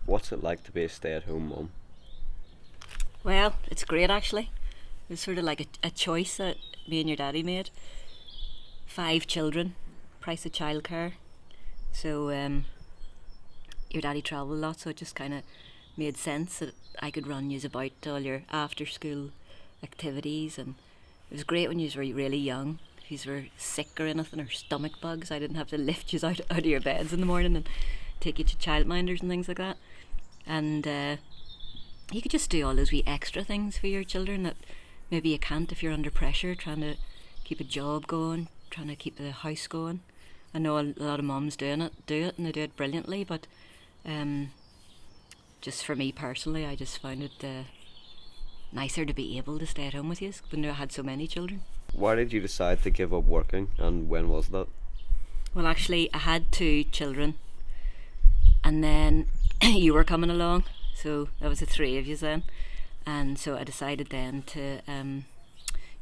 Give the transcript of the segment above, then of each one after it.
What's it like to be a stay-at-home mum? Well, it's great actually. It was sort of like a choice that me and your daddy made. 5 children, price of childcare. So your daddy travelled a lot, so it just kind of made sense that I could run you about all your after-school activities, and it was great when you were really young. If you were sick or anything, or stomach bugs, I didn't have to lift you out of your beds in the morning and take you to childminders and things like that. And you could just do all those wee extra things for your children that maybe you can't if you're under pressure, trying to keep a job going, trying to keep the house going. I know a lot of mums do it, and they do it brilliantly. But um, just for me personally, I just found it nicer to be able to stay at home with you when I had so many children. Why did you decide to give up working, and when was that? Well, actually, I had 2 children, and then you were coming along, so that was the 3 of you then. And so I decided then to.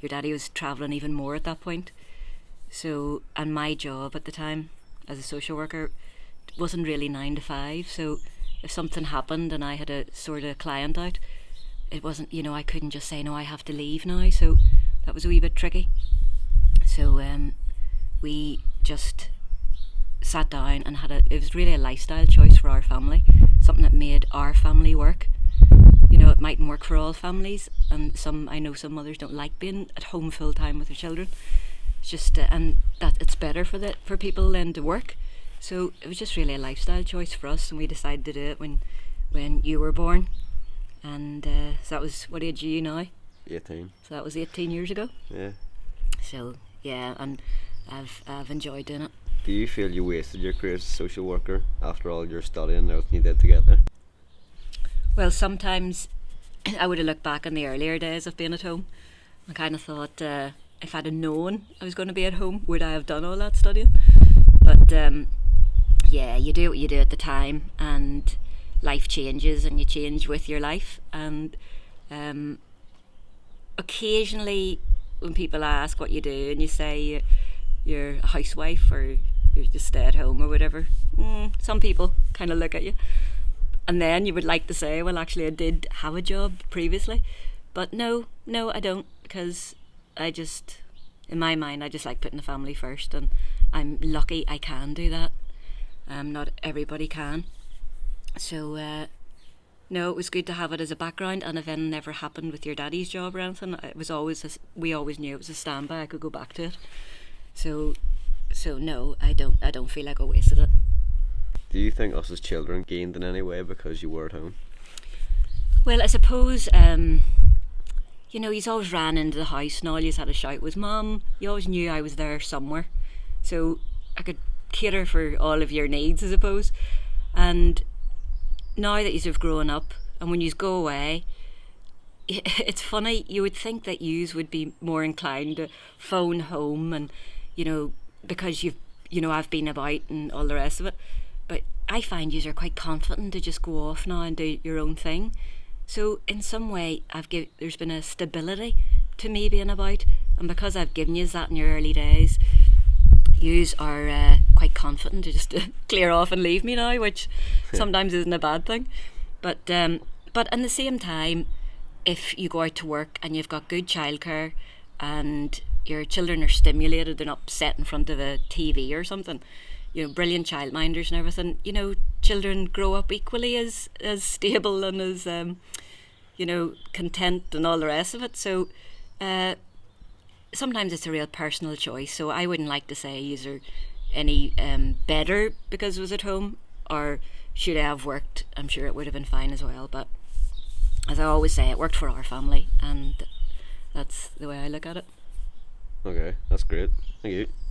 Your daddy was travelling even more at that point. So, and my job at the time as a social worker wasn't really 9 to 5. So, if something happened and I had a sort of client out, it wasn't, I couldn't just say, no, I have to leave now. So, that was a wee bit tricky. So, we just sat down and it was really a lifestyle choice for our family, something that made our family work. It mightn't work for all families, and I know some mothers don't like being at home full time with their children. It's just and that it's better for people than to work. So it was just really a lifestyle choice for us, and we decided to do it when you were born. And so that was, what age are you now? 18. So that was 18 years ago. Yeah. So yeah, and I've enjoyed doing it. Do you feel you wasted your career as a social worker after all your studying and everything you did to get there? Well, sometimes I would have looked back on the earlier days of being at home and kind of thought, if I'd have known I was going to be at home, would I have done all that studying? But yeah, you do what you do at the time, and life changes, and you change with your life. And occasionally, when people ask what you do, and you say you're a housewife or you just stay at home or whatever, some people kind of look at you. And then you would like to say, well, actually, I did have a job previously. But no, I don't, because in my mind, I just like putting the family first, and I'm lucky I can do that. Not everybody can. So, no, it was good to have it as a background, and if anything never happened with your daddy's job or anything, we always knew it was a standby. I could go back to it. So no, I don't feel like I wasted it. Do you think us as children gained in any way because you were at home? Well, I suppose, he's always ran into the house and all you had a shout was, Mum. You always knew I was there somewhere. So I could cater for all of your needs, I suppose. And now that you've grown up, and when you go away, it's funny, you would think that yous would be more inclined to phone home and, because I've been about and all the rest of it. But I find yous are quite confident to just go off now and do your own thing. So in some way, there's been a stability to me being about, and because I've given yous that in your early days, yous are quite confident to just clear off and leave me now, which sometimes isn't a bad thing. But in the same time, if you go out to work and you've got good childcare and your children are stimulated, they're not set in front of a TV or something, brilliant childminders and everything, children grow up equally as stable and as content and all the rest of it. So sometimes it's a real personal choice. So I wouldn't like to say you're any better because I was at home, or should I have worked, I'm sure it would have been fine as well. But as I always say, it worked for our family, and that's the way I look at it. Okay, that's great. Thank you.